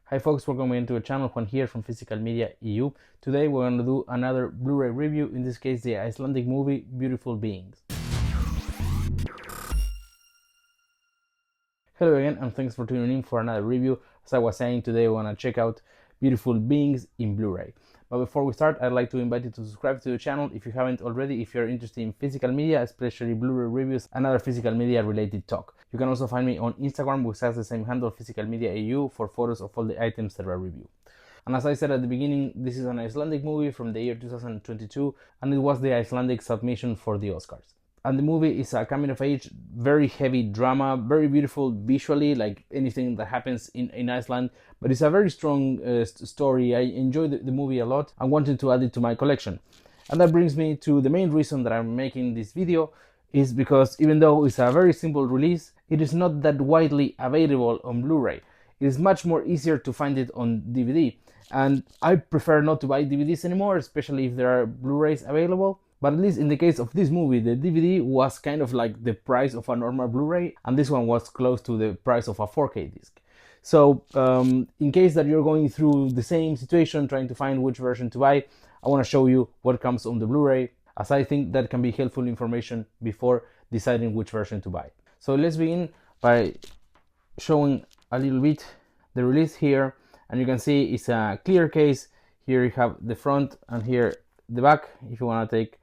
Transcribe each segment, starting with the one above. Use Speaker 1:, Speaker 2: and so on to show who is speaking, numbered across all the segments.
Speaker 1: Hi folks, welcome into the channel. Juan here from Physical Media EU. Today we're going to do another Blu-ray review, in this case the Icelandic movie Beautiful Beings. Hello again and thanks for tuning in for another review. As I was saying, today we're going to check out Beautiful Beings in Blu-ray. But before we start, I'd like to invite you to subscribe to the channel if you haven't already, if you're interested in physical media, especially Blu-ray reviews and other physical media related talk. You can also find me on Instagram, which has the same handle, Physical Media EU, for photos of all the items that I review. And as I said at the beginning, this is an Icelandic movie from the year 2022, and it was the Icelandic submission for the Oscars. And the movie is a coming-of-age, very heavy drama, very beautiful visually, like anything that happens in Iceland. But it's a very strong story. I enjoyed the movie a lot and wanted to add it to my collection. And that brings me to the main reason that I'm making this video, is because even though it's a very simple release, it is not that widely available on Blu-ray. It is much more easier to find it on DVD. And I prefer not to buy DVDs anymore, especially if there are Blu-rays available. But at least in the case of this movie, the DVD was kind of like the price of a normal Blu-ray, and this one was close to the price of a 4K disc. So in case that you're going through the same situation, trying to find which version to buy, I want to show you what comes on the Blu-ray, as I think that can be helpful information before deciding which version to buy. So let's begin by showing a little bit the release here, and you can see it's a clear case. Here you have the front and here the back. If you want to take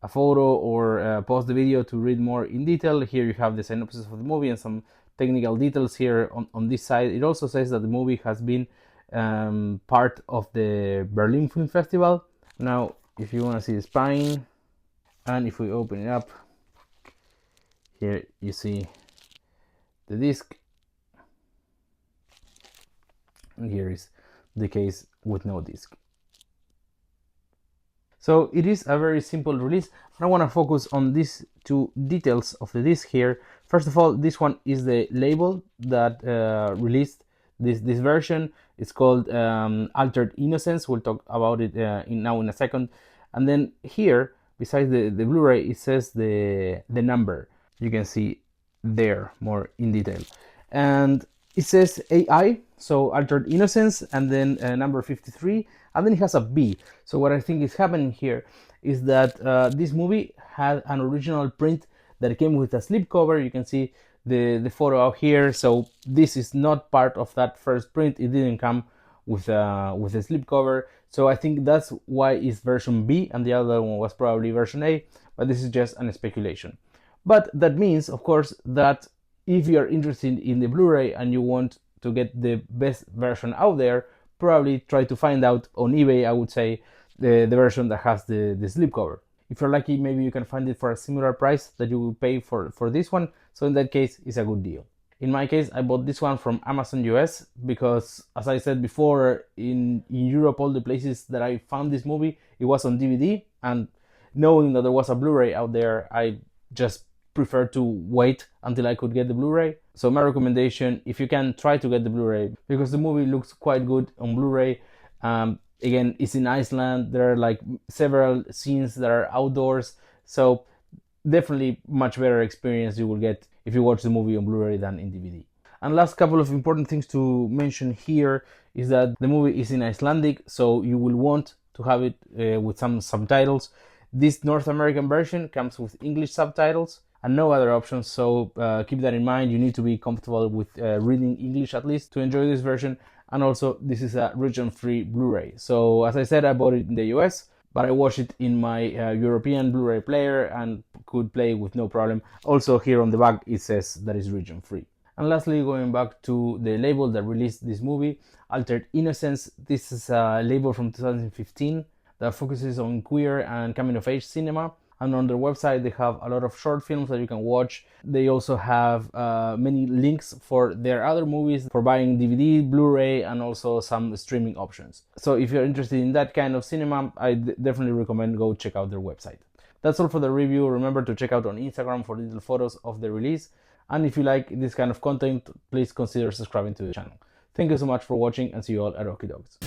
Speaker 1: a photo or pause the video to read more in detail, here you have the synopsis of the movie and some technical details here on this side. It also says that the movie has been part of the Berlin Film Festival. Now if you want to see the spine, and if we open it up, here you see the disc, and here is the case with no disc. So it is a very simple release. I want to focus on these two details of the disc here. First of all, this one is the label that released this version. It's called Altered Innocence. We'll talk about it now in a second. And then here, besides the Blu-ray, it says the number. You can see there more in detail. And it says AI, so Altered Innocence, and then number 53, and then it has a B. So what I think is happening here is that this movie had an original print that came with a slipcover. You can see the photo out here. So this is not part of that first print. It didn't come with a slipcover. So I think that's why it's version B, and the other one was probably version A. But this is just an speculation. But that means, of course, that if you are interested in the Blu-ray and you want to get the best version out there, probably try to find out on eBay, I would say, the version that has the slipcover. If you're lucky, maybe you can find it for a similar price that you will pay for this one. So in that case, it's a good deal. In my case, I bought this one from Amazon US because, as I said before, in Europe, all the places that I found this movie, it was on DVD. And knowing that there was a Blu-ray out there, I just prefer to wait until I could get the Blu-ray. So my recommendation, if you can, try to get the Blu-ray, because the movie looks quite good on Blu-ray. Again, it's in Iceland. There are like several scenes that are outdoors, so definitely much better experience you will get if you watch the movie on Blu-ray than in DVD. And last couple of important things to mention here is that the movie is in Icelandic, so you will want to have it with some subtitles. This North American version comes with English subtitles and no other options, so keep that in mind. You need to be comfortable with reading English at least to enjoy this version. And also, this is a region-free Blu-ray. So as I said, I bought it in the US, but I watched it in my European Blu-ray player and could play with no problem. Also here on the back it says that it's region-free. And lastly, going back to the label that released this movie, Altered Innocence. This is a label from 2015 that focuses on queer and coming-of-age cinema. And on their website, they have a lot of short films that you can watch. They also have many links for their other movies for buying DVD, Blu-ray, and also some streaming options. So if you're interested in that kind of cinema, I definitely recommend go check out their website. That's all for the review. Remember to check out on Instagram for little photos of the release. And if you like this kind of content, please consider subscribing to the channel. Thank you so much for watching, and see you all at Rocky Dogs.